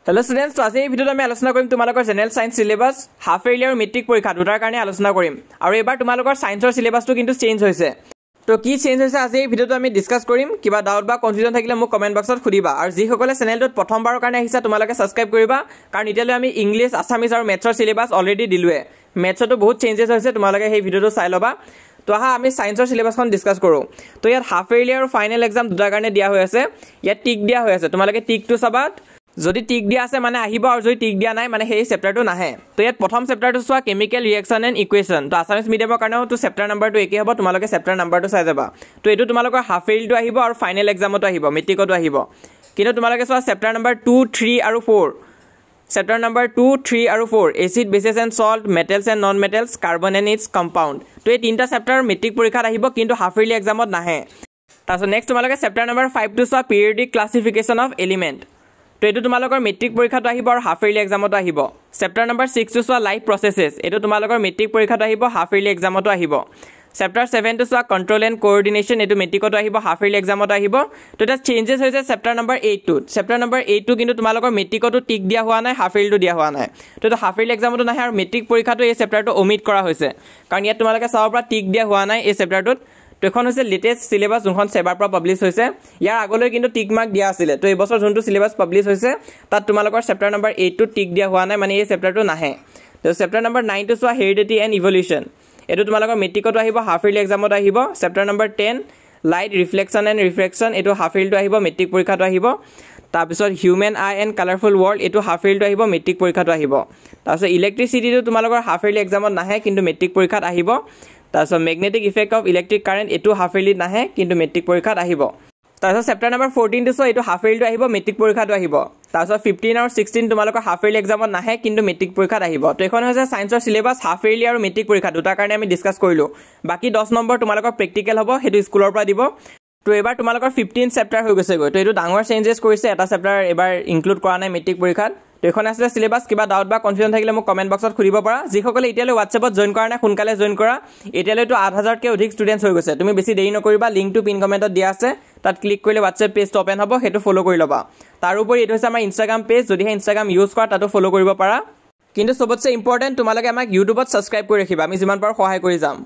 Hello students, तो आज ভিডিওত আমি আলোচনা কৰিম তোমালোকৰ general science syllabus half yearly আৰু মেট্ৰিক পৰীক্ষা দুটাৰ কাৰণে আলোচনা কৰিম আৰু এবাৰ তোমালোকৰ সায়েন্সৰ সিলেবাসটো কিন্তু চেঞ্জ হৈছে। তো কি চেঞ্জ হৈছে আজি এই ভিডিওটো আমি ডিসকাস কৰিম। কিবা ডাউট বা কনফিউজন থাকিলে মোক কমেন্ট বক্সত খুদিবা আৰু যি সকলে চেনেলটোত প্ৰথমবাৰৰ কাৰণে আহিছা তোমালোকে সাবস্ক্ৰাইব কৰিবা, কাৰণ এতিয়ালৈ আমি ইংলিশ, আসামিজ আৰু মেথছৰ সিলেবাস অলৰেডি দিলুৱে। মেথছতো বহুত চেঞ্জেস হৈছে, তোমালোকে সেই ভিডিওটো চাই লবা। তো আহা আমি সায়েন্সৰ সিলেবাসখন ডিসকাস কৰো। তো ইয়াত হাফ ইয়াৰলি আৰু ফাইনেল এক্সাম দুটাৰ কাৰণে দিয়া হৈ আছে। ইয়াত টিক দিয়া হৈ আছে, তোমালোকে টিকটো চাবা। যদি টিক দিয়া আছে মানে আহিব আৰু যদি টিক দিয়া নাই মানে সেই চেপ্টাৰটো নাহে। তো ইয়াত প্ৰথম চেপ্টাৰটো চোৱা কেমিকেল ৰিএকশন এণ্ড ইকুৱেশ্যন। তো আসামিজ মিডিয়ামৰ কাৰণেও তো চেপ্টাৰ নাম্বাৰটো একেই হ'ব, তোমালোকে চেপ্টাৰ নাম্বাৰটো চাই যাবা। তো এইটো তোমালোকৰ হাফ ইয়াৰলিটো আহিব আৰু ফাইনেল এক্সামতো আহিব, মেট্ৰিকতো আহিব। কিন্তু তোমালোকে চোৱা চেপ্টাৰ নাম্বাৰ 2, 3 আৰু 4, চেপ্টাৰ নাম্বাৰ 2, 3 আৰু 4 acid, bases and salt, metals and non metals, carbon and its compound. তো এই তিনিটা চেপ্টাৰ মেট্ৰিক পৰীক্ষাত আহিব কিন্তু হাফ ইয়াৰলি এক্সামত নাহে। তাৰপিছত নেক্সট তোমালোকে চেপ্টাৰ নাম্বাৰ 5 টো চোৱা পিৰিয়ডিক ক্লাছিফিকেশ্যন অফ এলিমেণ্ট। তো এইটো তোমালোকৰ মেট্ৰিক পৰীক্ষাটো আহিব আৰু হাফ ইয়াৰলি এক্সামতো আহিব। চেপ্টাৰ নাম্বাৰ 6 টো চোৱা লাইফ প্ৰচেছেছ, এইটো তোমালোকৰ মেট্ৰিক পৰীক্ষাটো আহিব, হাফ ইয়াৰলি এক্সামতো আহিব। চেপ্টাৰ 7 টো চোৱা কণ্ট্ৰল এণ্ড কোঅৰ্ডিনেশ্যন, এইটো মেট্ৰিকতো আহিব, হাফ ইয়াৰলি এক্সামতো আহিব। তো এটা চেঞ্জেছ হৈছে চেপ্টাৰ নাম্বাৰ 8 টোত। চেপ্টাৰ নাম্বাৰ 8 টো কিন্তু তোমালোকৰ মেট্ৰিকতো টিক দিয়া হোৱা নাই, হাফ ইয়াৰলিটো দিয়া হোৱা নাই। তো এইটো হাফ ইয়াৰলি এক্সামতো নাহে আৰু মেট্ৰিক পৰীক্ষাটো এই চেপ্টাৰটো অমিট কৰা হৈছে, কাৰণ ইয়াত তোমালোকে চাব পৰা টিক দিয়া হোৱা নাই এই চেপ্টাৰটোত। তো এখন হৈছে লেটেষ্ট সিলেবাস যোনখন সেবাৰ পৰা পাব্লিছ হৈছে। ইয়াৰ আগলৈ কিন্তু টিক মাৰ্ক দিয়া আছিল। তো এই বছৰ যোনটো সিলেবাস পাব্লিছ হৈছে তাত তোমালোকৰ চেপ্টাৰ নাম্বাৰ 8 টো টিক দিয়া হোৱা নাই, মানে এই চেপ্টাৰটো নাহে। তো চেপ্টাৰ নাম্বাৰ 9 টো চোৱা হেৰিডিটি এণ্ড ইভলিউশ্যন, এইটো তোমালোকৰ মেট্ৰিকতো আহিব, হাফ ইয়াৰলি এক্সামত আহিব। Chapter number 10 light reflection and reflection, এইটো হাফ ইয়াৰলিটো আহিব, মেট্ৰিক পৰীক্ষাটো আহিব। তাৰপিছত human I and colourful world, এইটো হাফ ইয়াৰলিটো আহিব, মেট্ৰিক পৰীক্ষাটো আহিব। তাৰপিছত ইলেক্ট্ৰিচিটিটো তোমালোকৰ হাফ ইয়াৰলি এক্সামত নাহে কিন্তু মেট্ৰিক পৰীক্ষাত আহিব। তাৰপিছত magnetic effect of electric current, এইটো হাফ ইয়াৰলিত নাহে কিন্তু মেট্ৰিক পৰীক্ষাত আহিব। তাৰপিছত চেপ্টাৰ নাম্বাৰ 14 টো চোৱা, এইটো হাফ ইয়াৰলিটো আহিব, মেট্ৰিক পৰীক্ষাটো আহিব। তাৰপিছত 15 আৰু 16 তোমালোকৰ হাফ ইয়াৰলি এক্সামত নাহে কিন্তু মেট্ৰিক পৰীক্ষাত আহিব। তো এইখন হৈছে সায়েন্সৰ সিলেবাস হাফ ইয়াৰলি আৰু মেট্ৰিক পৰীক্ষা দুটাৰ কাৰণে আমি ডিসকাস কৰিলোঁ। বাকী 10 নম্বৰ তোমালোকৰ প্ৰেক্টিকেল হ'ব, সেইটো স্কুলৰ পৰা দিব। তো এবাৰ তোমালোকৰ 15 চেপ্টাৰ হৈ গৈছেগৈ। তো এইটো ডাঙৰ চেঞ্জেছ কৰিছে, এটা চেপ্টাৰ এবাৰ ইনক্লুড কৰা নাই মেট্ৰিক পৰীক্ষাত। তো এখন আছিলে সিলেবাস। কিবা ডাউট বা কনফিউজন থাকিলে মোক কমেণ্ট বক্সত সুধিব পাৰা। যিসকলে এতিয়ালৈ হোৱাটছএপত জইন কৰা নাই সোনকালে জইন কৰা, এতিয়ালৈতো 8000তকৈ অধিক ষ্টুডেণ্টছ হৈ গৈছে। তুমি বেছি দেৰি নকৰিবা, লিংকটো পিন কমেণ্টত দিয়া আছে, তাত ক্লিক কৰিলে হোৱাটছএপ পেজটো অপেন হ'ব, সেইটো ফ'ল' কৰি ল'বা। তাৰোপৰি এইটো হৈছে আমাৰ ইনষ্টাগ্ৰাম পেজ, যদিহে ইনষ্টাগ্ৰাম ইউজ কৰা তাতো ফ'ল' কৰিব পাৰা। কিন্তু চবতছে ইম্পৰ্টেণ্ট তোমালোকে আমাক ইউটিউবত ছাবস্ক্ৰাইব কৰি ৰাখিবা, আমি যিমান পাৰোঁ সহায় কৰি যাম।